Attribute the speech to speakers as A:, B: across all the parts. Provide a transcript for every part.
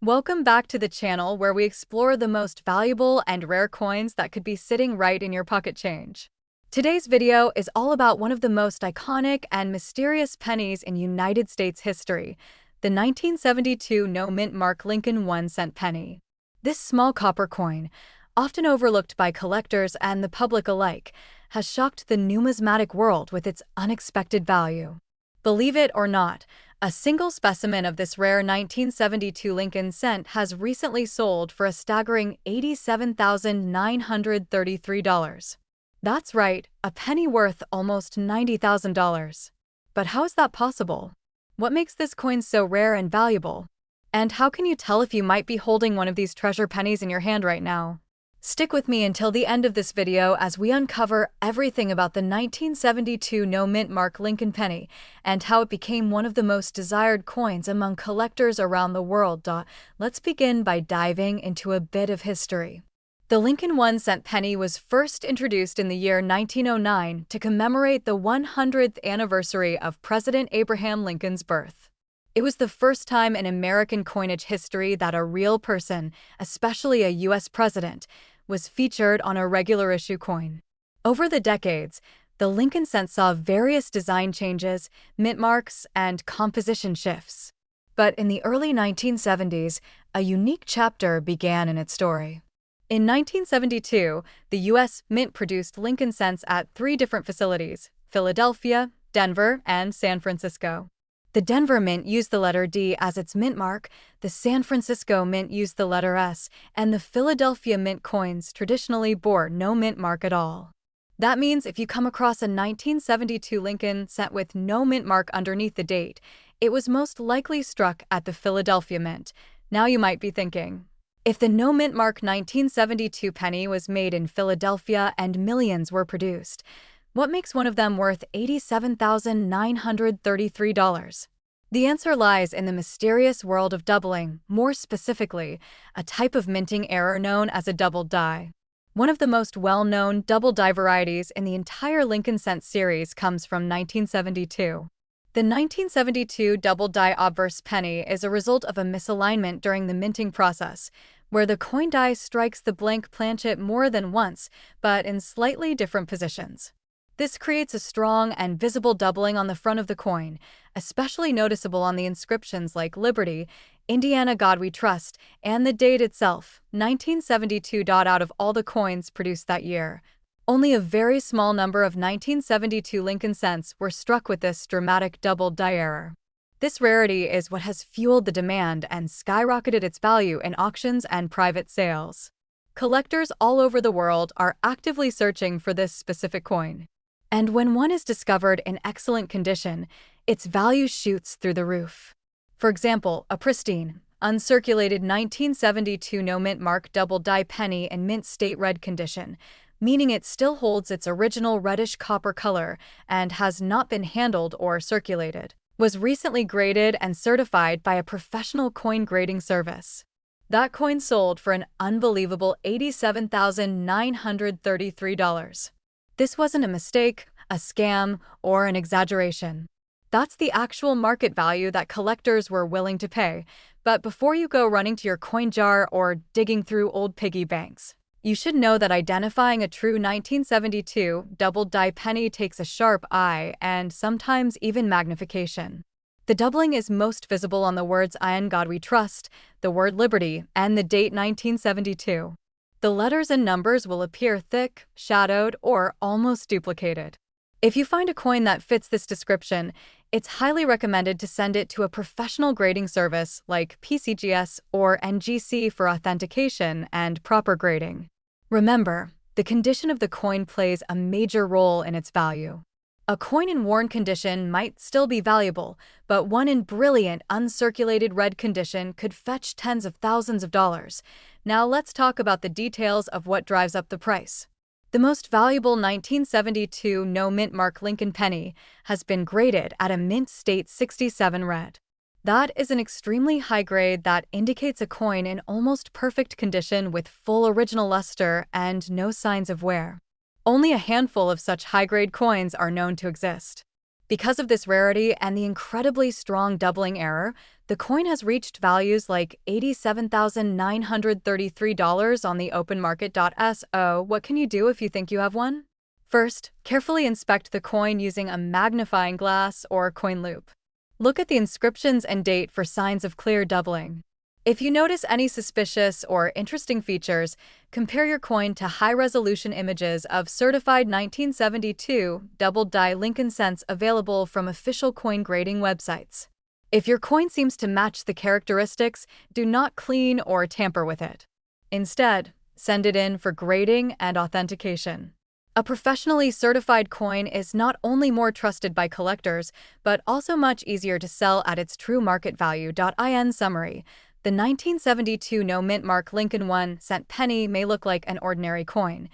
A: Welcome back to the channel where we explore the most valuable and rare coins that could be sitting right in your pocket change. Today's video is all about one of the most iconic and mysterious pennies in United States history, the 1972 no-mint mark Lincoln 1-cent penny. This small copper coin, often overlooked by collectors and the public alike, has shocked the numismatic world with its unexpected value. Believe it or not, a single specimen of this rare 1972 Lincoln cent has recently sold for a staggering $87,933. That's right, a penny worth almost $90,000. But how is that possible? What makes this coin so rare and valuable? And how can you tell if you might be holding one of these treasure pennies in your hand right now? Stick with me until the end of this video as we uncover everything about the 1972 no-mint mark Lincoln penny and how it became one of the most desired coins among collectors around the world. Let's begin by diving into a bit of history. The Lincoln 1-cent penny was first introduced in the year 1909 to commemorate the 100th anniversary of President Abraham Lincoln's birth. It was the first time in American coinage history that a real person, especially a U.S. president, was featured on a regular issue coin. Over the decades, the Lincoln cent saw various design changes, mint marks, and composition shifts. But in the early 1970s, a unique chapter began in its story. In 1972, the U.S. Mint produced Lincoln cents at 3 different facilities: Philadelphia, Denver, and San Francisco. The Denver Mint used the letter D as its mint mark, the San Francisco Mint used the letter S, and the Philadelphia Mint coins traditionally bore no mint mark at all. That means if you come across a 1972 Lincoln cent with no mint mark underneath the date, it was most likely struck at the Philadelphia Mint. Now you might be thinking, if the no mint mark 1972 penny was made in Philadelphia and millions were produced, what makes one of them worth $87,933? The answer lies in the mysterious world of doubling, more specifically, a type of minting error known as a double die. One of the most well-known double die varieties in the entire Lincoln cent series comes from 1972. The 1972 double die obverse penny is a result of a misalignment during the minting process, where the coin die strikes the blank planchet more than once, but in slightly different positions. This creates a strong and visible doubling on the front of the coin, especially noticeable on the inscriptions like Liberty, Indiana God We Trust, and the date itself, 1972. Out of all the coins produced that year, only a very small number of 1972 Lincoln cents were struck with this dramatic double die error. This rarity is what has fueled the demand and skyrocketed its value in auctions and private sales. Collectors all over the world are actively searching for this specific coin. And when one is discovered in excellent condition, its value shoots through the roof. For example, a pristine, uncirculated 1972 no-mint mark double die penny in mint state red condition, meaning it still holds its original reddish copper color and has not been handled or circulated, was recently graded and certified by a professional coin grading service. That coin sold for an unbelievable $87,933. This wasn't a mistake, a scam, or an exaggeration. That's the actual market value that collectors were willing to pay. But before you go running to your coin jar or digging through old piggy banks, you should know that identifying a true 1972 double die penny takes a sharp eye and sometimes even magnification. The doubling is most visible on the words "In God We Trust," the word Liberty, and the date 1972. The letters and numbers will appear thick, shadowed, or almost duplicated. If you find a coin that fits this description, it's highly recommended to send it to a professional grading service like PCGS or NGC for authentication and proper grading. Remember, the condition of the coin plays a major role in its value. A coin in worn condition might still be valuable, but one in brilliant, uncirculated red condition could fetch tens of thousands of dollars. Now let's talk about the details of what drives up the price. The most valuable 1972 no-mint mark Lincoln penny has been graded at a mint state 67 red. That is an extremely high grade that indicates a coin in almost perfect condition with full original luster and no signs of wear. Only a handful of such high-grade coins are known to exist. Because of this rarity and the incredibly strong doubling error, The coin has reached values like $87,933 on the open market.so. What can you do if you think you have one? First, carefully inspect the coin using a magnifying glass or coin loupe. Look at the inscriptions and date for signs of clear doubling. If you notice any suspicious or interesting features, compare your coin to high-resolution images of certified 1972 double-die Lincoln cents available from official coin grading websites. If your coin seems to match the characteristics, do not clean or tamper with it. Instead, send it in for grading and authentication. A professionally certified coin is not only more trusted by collectors, but also much easier to sell at its true market value. In summary, the 1972 no-mint mark Lincoln 1-cent penny may look like an ordinary coin,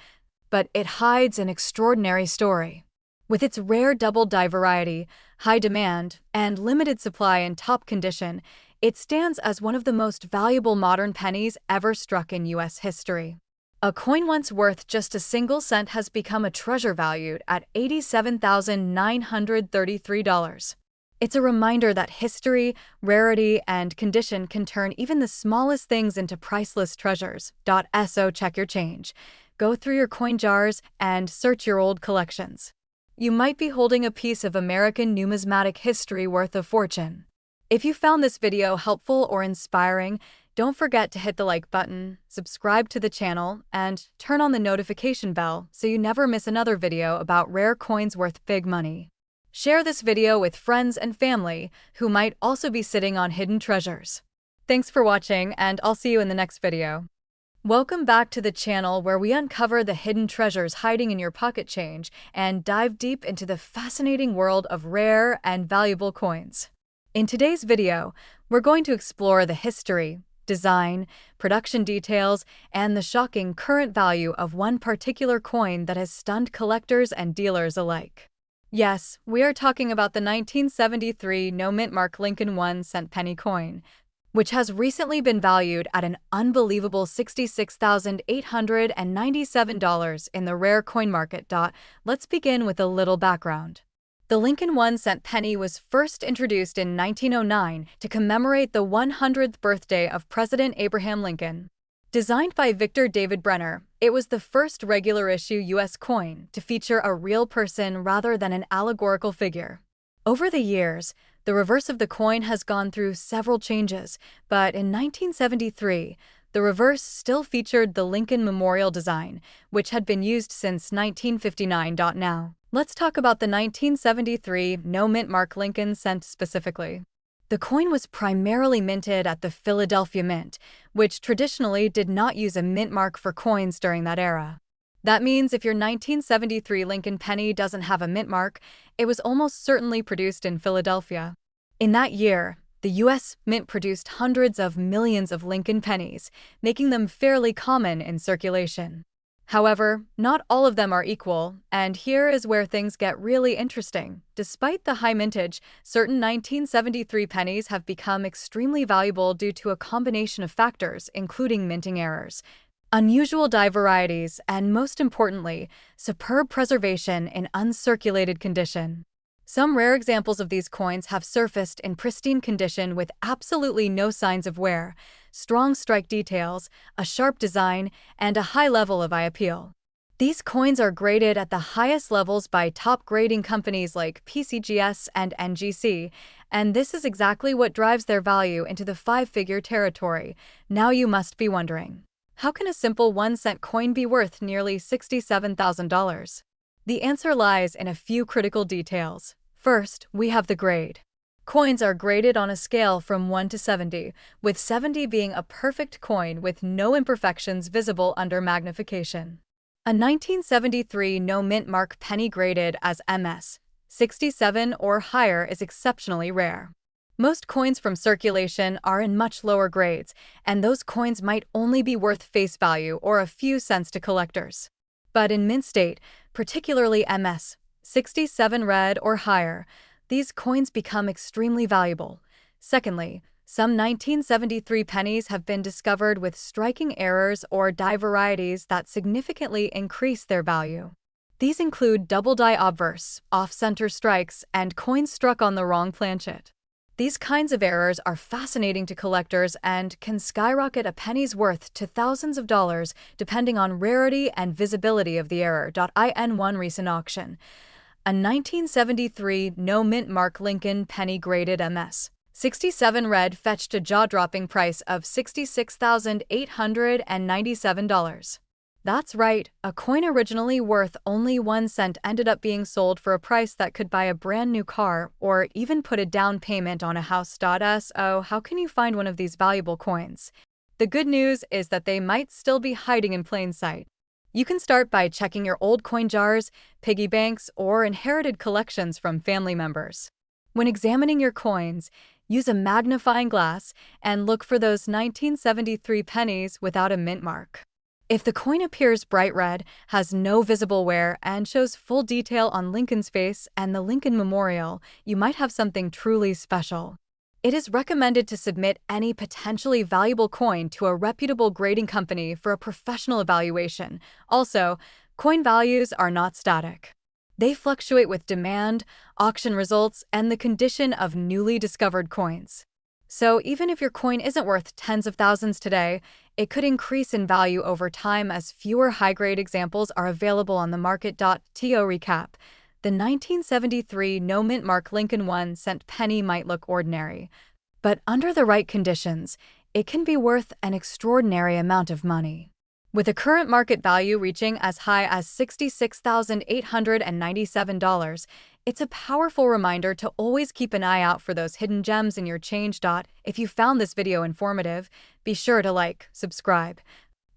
A: but it hides an extraordinary story. With its rare double-die variety, high demand, and limited supply in top condition, it stands as one of the most valuable modern pennies ever struck in U.S. history. A coin once worth just a single cent has become a treasure valued at $87,933. It's a reminder that history, rarity, and condition can turn even the smallest things into priceless treasures. So check your change. Go through your coin jars and search your old collections. You might be holding a piece of American numismatic history worth a fortune. If you found this video helpful or inspiring, don't forget to hit the like button, subscribe to the channel, and turn on the notification bell so you never miss another video about rare coins worth big money. Share this video with friends and family who might also be sitting on hidden treasures. Thanks for watching, and I'll see you in the next video. Welcome back to the channel where we uncover the hidden treasures hiding in your pocket change and dive deep into the fascinating world of rare and valuable coins. In today's video, we're going to explore the history, design, production details, and the shocking current value of one particular coin that has stunned collectors and dealers alike. Yes, we are talking about the 1973 no-mint mark Lincoln 1-cent penny coin, which has recently been valued at an unbelievable $66,897 in the rare coin market. Let's begin with a little background. The Lincoln 1-cent penny was first introduced in 1909 to commemorate the 100th birthday of President Abraham Lincoln. Designed by Victor David Brenner, it was the first regular-issue U.S. coin to feature a real person rather than an allegorical figure. Over the years, the reverse of the coin has gone through several changes, but in 1973, the reverse still featured the Lincoln Memorial design, which had been used since 1959. Now, let's talk about the 1973 no-mint mark Lincoln cent specifically. The coin was primarily minted at the Philadelphia Mint, which traditionally did not use a mint mark for coins during that era. That means if your 1973 Lincoln penny doesn't have a mint mark, it was almost certainly produced in Philadelphia. In that year, the U.S. Mint produced hundreds of millions of Lincoln pennies, making them fairly common in circulation. However, not all of them are equal, and here is where things get really interesting. Despite the high mintage, certain 1973 pennies have become extremely valuable due to a combination of factors, including minting errors, unusual die varieties, and most importantly, superb preservation in uncirculated condition. Some rare examples of these coins have surfaced in pristine condition with absolutely no signs of wear, strong strike details, a sharp design, and a high level of eye appeal. These coins are graded at the highest levels by top grading companies like PCGS and NGC, and this is exactly what drives their value into the five-figure territory. Now you must be wondering, how can a simple 1-cent coin be worth nearly $67,000? The answer lies in a few critical details. First, we have the grade. Coins are graded on a scale from 1 to 70, with 70 being a perfect coin with no imperfections visible under magnification. A 1973 no-mint mark penny graded as MS 67 or higher is exceptionally rare. Most coins from circulation are in much lower grades, and those coins might only be worth face value or a few cents to collectors. But in mint state, particularly MS 67 red or higher, these coins become extremely valuable. Secondly, some 1973 pennies have been discovered with striking errors or die varieties that significantly increase their value. These include double die obverse, off-center strikes, and coins struck on the wrong planchet. These kinds of errors are fascinating to collectors and can skyrocket a penny's worth to thousands of dollars depending on rarity and visibility of the error. In one recent auction, a 1973 no mint mark Lincoln penny graded MS 67 red fetched a jaw-dropping price of $66,897. That's right, a coin originally worth only 1 cent ended up being sold for a price that could buy a brand new car or even put a down payment on a house. So, how can you find one of these valuable coins? The good news is that they might still be hiding in plain sight. You can start by checking your old coin jars, piggy banks, or inherited collections from family members. When examining your coins, use a magnifying glass and look for those 1973 pennies without a mint mark. If the coin appears bright red, has no visible wear, and shows full detail on Lincoln's face and the Lincoln Memorial, you might have something truly special. It is recommended to submit any potentially valuable coin to a reputable grading company for a professional evaluation. Also, coin values are not static. They fluctuate with demand, auction results, and the condition of newly discovered coins. So even if your coin isn't worth tens of thousands today, it could increase in value over time as fewer high-grade examples are available on the market. To recap, the 1973 no mint mark Lincoln 1 cent penny might look ordinary, but under the right conditions, it can be worth an extraordinary amount of money. With a current market value reaching as high as $66,897, it's a powerful reminder to always keep an eye out for those hidden gems in your change. If you found this video informative, be sure to like, subscribe,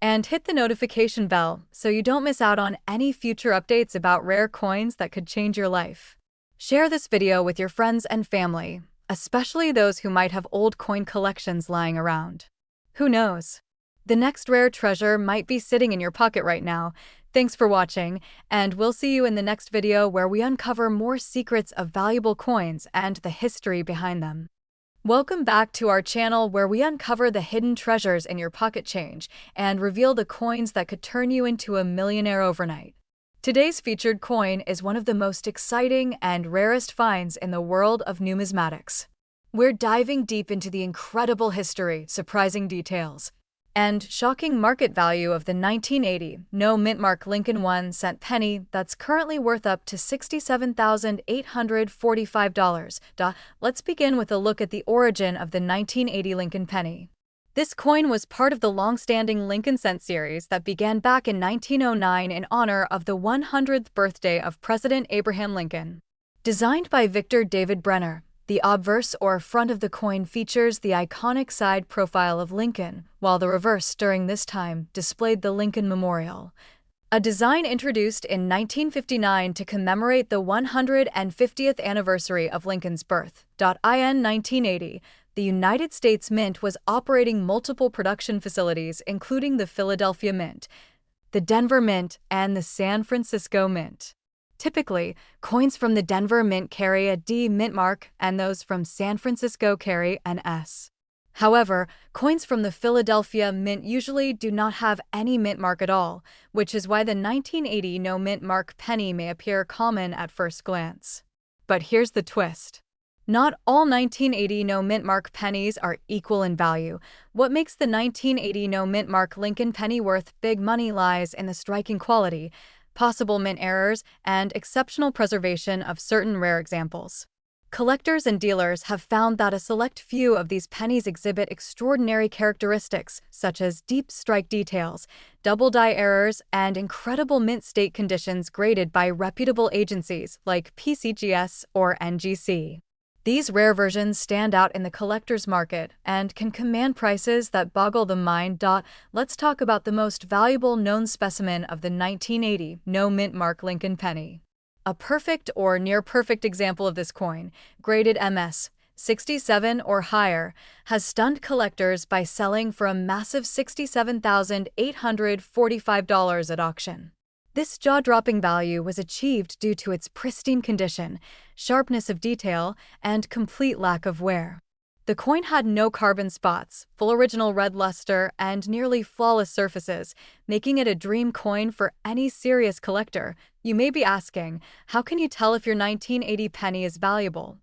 A: and hit the notification bell so you don't miss out on any future updates about rare coins that could change your life. Share this video with your friends and family, especially those who might have old coin collections lying around. Who knows? The next rare treasure might be sitting in your pocket right now. Thanks for watching, and we'll see you in the next video where we uncover more secrets of valuable coins and the history behind them. Welcome back to our channel where we uncover the hidden treasures in your pocket change and reveal the coins that could turn you into a millionaire overnight. Today's featured coin is one of the most exciting and rarest finds in the world of numismatics. We're diving deep into the incredible history, surprising details, and shocking market value of the 1980 no mint mark Lincoln 1 cent penny that's currently worth up to $67,845. Let's begin with a look at the origin of the 1980 Lincoln penny. This coin was part of the long-standing Lincoln cent series that began back in 1909 in honor of the 100th birthday of President Abraham Lincoln. Designed by Victor David Brenner, the obverse or front of the coin features the iconic side profile of Lincoln, while the reverse during this time displayed the Lincoln Memorial, a design introduced in 1959 to commemorate the 150th anniversary of Lincoln's birth. In 1980, the United States Mint was operating multiple production facilities including the Philadelphia Mint, the Denver Mint, and the San Francisco Mint. Typically, coins from the Denver Mint carry a D mint mark and those from San Francisco carry an S. However, coins from the Philadelphia Mint usually do not have any mint mark at all, which is why the 1980 no mint mark penny may appear common at first glance. But here's the twist. Not all 1980 no mint mark pennies are equal in value. What makes the 1980 no mint mark Lincoln penny worth big money lies in the striking quality, possible mint errors, and exceptional preservation of certain rare examples. Collectors and dealers have found that a select few of these pennies exhibit extraordinary characteristics such as deep strike details, double die errors, and incredible mint state conditions graded by reputable agencies like PCGS or NGC. These rare versions stand out in the collector's market and can command prices that boggle the mind. Let's talk about the most valuable known specimen of the 1980 no mint mark Lincoln penny. A perfect or near-perfect example of this coin, graded MS 67 or higher, has stunned collectors by selling for a massive $67,845 at auction. This jaw-dropping value was achieved due to its pristine condition, sharpness of detail, and complete lack of wear. The coin had no carbon spots, full original red luster, and nearly flawless surfaces, making it a dream coin for any serious collector. You may be asking, how can you tell if your 1980 penny is valuable?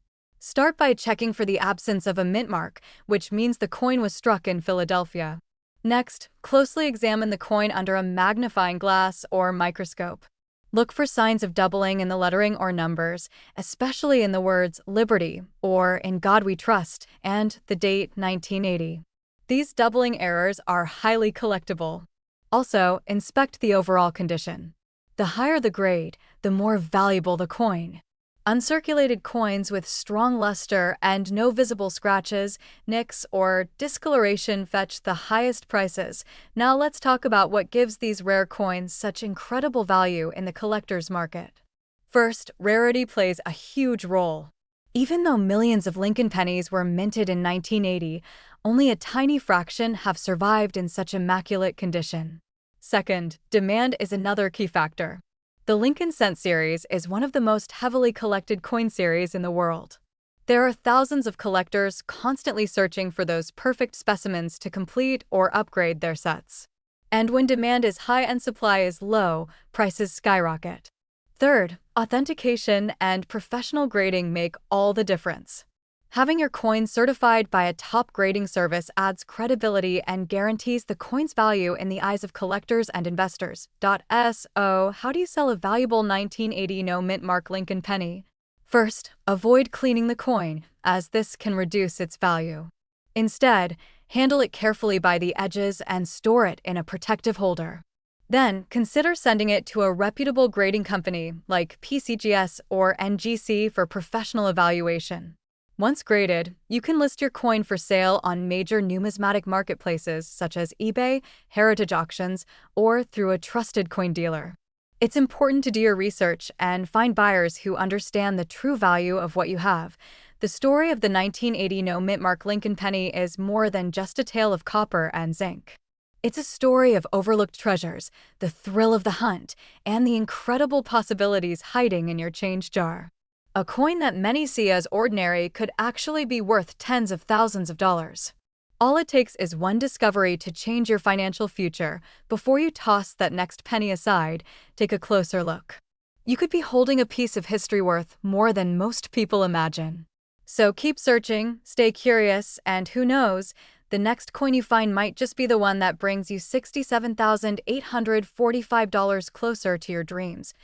A: Start by checking for the absence of a mint mark, which means the coin was struck in Philadelphia. Next, closely examine the coin under a magnifying glass or microscope. Look for signs of doubling in the lettering or numbers, especially in the words Liberty or In God We Trust and the date 1980. These doubling errors are highly collectible. Also, inspect the overall condition. The higher the grade, the more valuable the coin. Uncirculated coins with strong luster and no visible scratches, nicks, or discoloration fetch the highest prices. Now let's talk about what gives these rare coins such incredible value in the collector's market. First, rarity plays a huge role. Even though millions of Lincoln pennies were minted in 1980, only a tiny fraction have survived in such immaculate condition. Second, demand is another key factor. The Lincoln Cent series is one of the most heavily collected coin series in the world. There are thousands of collectors constantly searching for those perfect specimens to complete or upgrade their sets. And when demand is high and supply is low, prices skyrocket. Third, authentication and professional grading make all the difference. Having your coin certified by a top grading service adds credibility and guarantees the coin's value in the eyes of collectors and investors. So, how do you sell a valuable 1980 no-mint mark Lincoln penny? First, avoid cleaning the coin, as this can reduce its value. Instead, handle it carefully by the edges and store it in a protective holder. Then, consider sending it to a reputable grading company like PCGS or NGC for professional evaluation. Once graded, you can list your coin for sale on major numismatic marketplaces such as eBay, heritage auctions, or through a trusted coin dealer. It's important to do your research and find buyers who understand the true value of what you have. The story of the 1980 no-mint mark Lincoln penny is more than just a tale of copper and zinc. It's a story of overlooked treasures, the thrill of the hunt, and the incredible possibilities hiding in your change jar. A coin that many see as ordinary could actually be worth tens of thousands of dollars. All it takes is one discovery to change your financial future. Before you toss that next penny aside, take a closer look. You could be holding a piece of history worth more than most people imagine. So keep searching, stay curious, and who knows, the next coin you find might just be the one that brings you $67,845 closer to your dreams.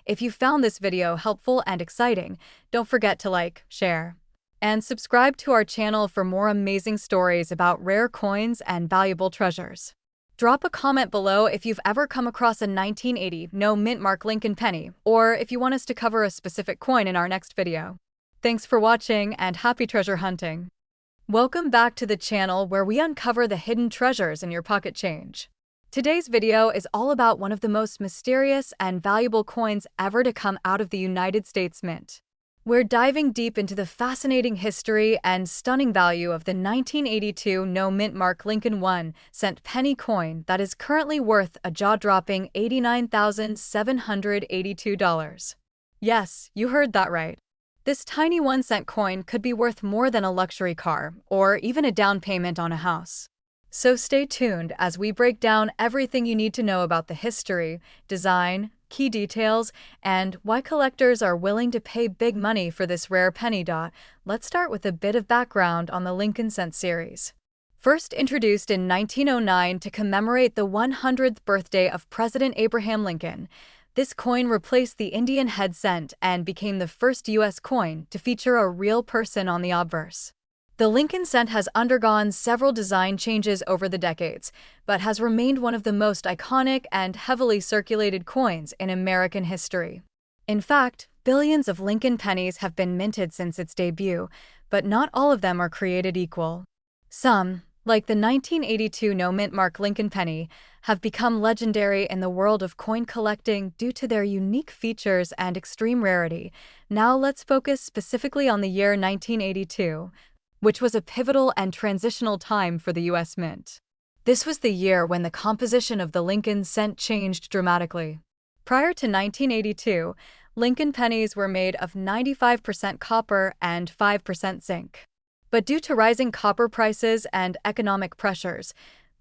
A: If you found this video helpful and exciting, don't forget to like, share, and subscribe to our channel for more amazing stories about rare coins and valuable treasures. Drop a comment below if you've ever come across a 1980 no-mint mark Lincoln penny, or if you want us to cover a specific coin in our next video. Thanks for watching and happy treasure hunting! Welcome back to the channel where we uncover the hidden treasures in your pocket change. Today's video is all about one of the most mysterious and valuable coins ever to come out of the United States Mint. We're diving deep into the fascinating history and stunning value of the 1982 no-mint mark Lincoln 1-cent penny coin that is currently worth a jaw-dropping $89,782. Yes, you heard that right. This tiny 1-cent coin could be worth more than a luxury car or even a down payment on a house. So stay tuned as we break down everything you need to know about the history, design, key details, and why collectors are willing to pay big money for this rare penny. Let's start with a bit of background on the Lincoln Cent series. First introduced in 1909 to commemorate the 100th birthday of President Abraham Lincoln, this coin replaced the Indian head cent and became the first U.S. coin to feature a real person on the obverse. The Lincoln cent has undergone several design changes over the decades, but has remained one of the most iconic and heavily circulated coins in American history. In fact, billions of Lincoln pennies have been minted since its debut, but not all of them are created equal. Some, like the 1982 no-mint mark Lincoln penny, have become legendary in the world of coin collecting due to their unique features and extreme rarity. Now let's focus specifically on the year 1982, which was a pivotal and transitional time for the U.S. Mint. This was the year when the composition of the Lincoln cent changed dramatically. Prior to 1982, Lincoln pennies were made of 95% copper and 5% zinc. But due to rising copper prices and economic pressures,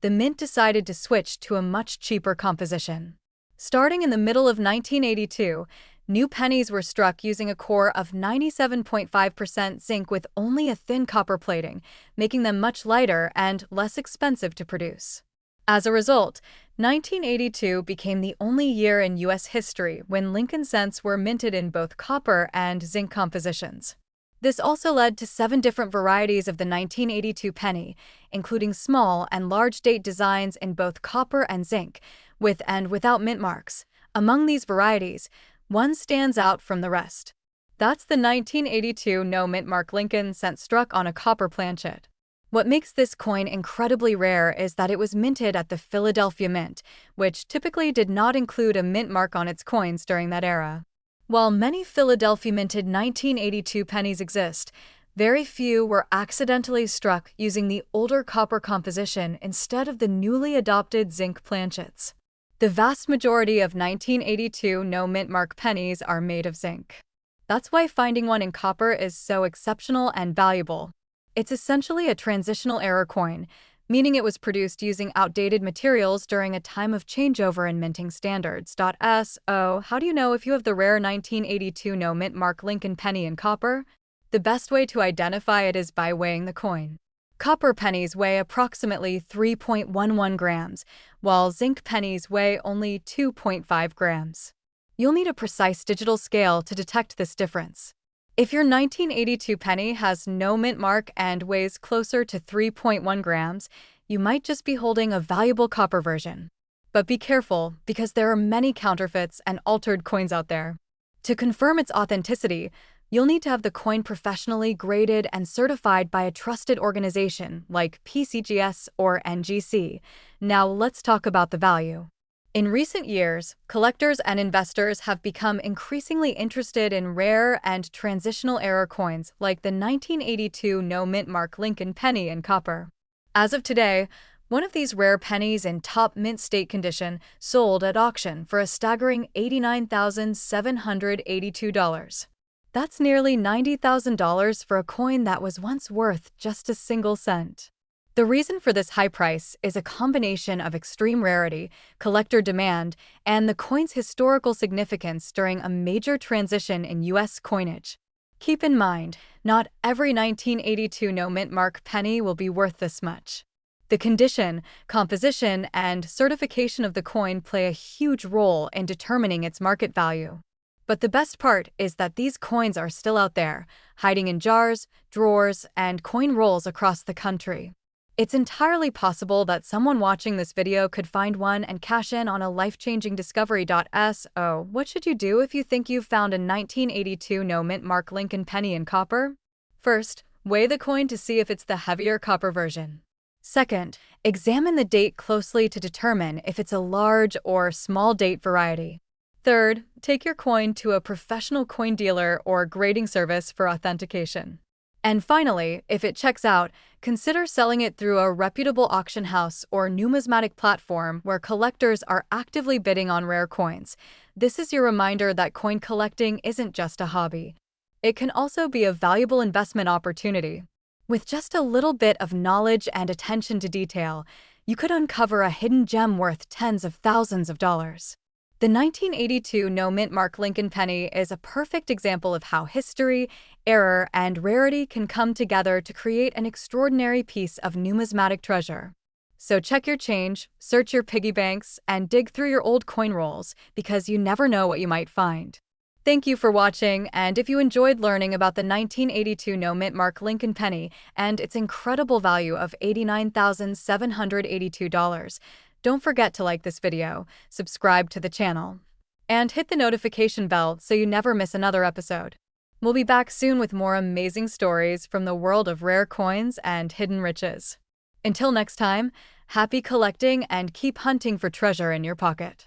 A: the Mint decided to switch to a much cheaper composition. Starting in the middle of 1982, New pennies were struck using a core of 97.5% zinc with only a thin copper plating, making them much lighter and less expensive to produce. As a result, 1982 became the only year in U.S. history when Lincoln cents were minted in both copper and zinc compositions. This also led to 7 different varieties of the 1982 penny, including small and large date designs in both copper and zinc, with and without mint marks. Among these varieties, one stands out from the rest. That's the 1982 no mint mark Lincoln cent struck on a copper planchet. What makes this coin incredibly rare is that it was minted at the Philadelphia Mint, which typically did not include a mint mark on its coins during that era. While many Philadelphia minted 1982 pennies exist, very few were accidentally struck using the older copper composition instead of the newly adopted zinc planchets. The vast majority of 1982 no mint mark pennies are made of zinc. That's why finding one in copper is so exceptional and valuable. It's essentially a transitional era coin, meaning it was produced using outdated materials during a time of changeover in minting standards. So, how do you know if you have the rare 1982 no mint mark Lincoln penny in copper? The best way to identify it is by weighing the coin. Copper pennies weigh approximately 3.11 grams, while zinc pennies weigh only 2.5 grams. You'll need a precise digital scale to detect this difference. If your 1982 penny has no mint mark and weighs closer to 3.1 grams, you might just be holding a valuable copper version. But be careful, because there are many counterfeits and altered coins out there. To confirm its authenticity, you'll need to have the coin professionally graded and certified by a trusted organization like PCGS or NGC. Now let's talk about the value. In recent years, collectors and investors have become increasingly interested in rare and transitional era coins like the 1982 no mint mark Lincoln penny in copper. As of today, one of these rare pennies in top mint state condition sold at auction for a staggering $89,782. That's nearly $90,000 for a coin that was once worth just a single cent. The reason for this high price is a combination of extreme rarity, collector demand, and the coin's historical significance during a major transition in U.S. coinage. Keep in mind, not every 1982 no mint mark penny will be worth this much. The condition, composition, and certification of the coin play a huge role in determining its market value. But the best part is that these coins are still out there, hiding in jars, drawers, and coin rolls across the country. It's entirely possible that someone watching this video could find one and cash in on a life-changing discovery. So, what should you do if you think you've found a 1982 no mint mark Lincoln penny in copper? First, weigh the coin to see if it's the heavier copper version. Second, examine the date closely to determine if it's a large or small date variety. Third, take your coin to a professional coin dealer or grading service for authentication. And finally, if it checks out, consider selling it through a reputable auction house or numismatic platform where collectors are actively bidding on rare coins. This is your reminder that coin collecting isn't just a hobby. It can also be a valuable investment opportunity. With just a little bit of knowledge and attention to detail, you could uncover a hidden gem worth tens of thousands of dollars. The 1982 no mint mark Lincoln penny is a perfect example of how history, error, and rarity can come together to create an extraordinary piece of numismatic treasure. So check your change, search your piggy banks, and dig through your old coin rolls, because you never know what you might find. Thank you for watching, and if you enjoyed learning about the 1982 no mint mark Lincoln penny and its incredible value of $89,782, don't forget to like this video, subscribe to the channel, and hit the notification bell so you never miss another episode. We'll be back soon with more amazing stories from the world of rare coins and hidden riches. Until next time, happy collecting and keep hunting for treasure in your pocket.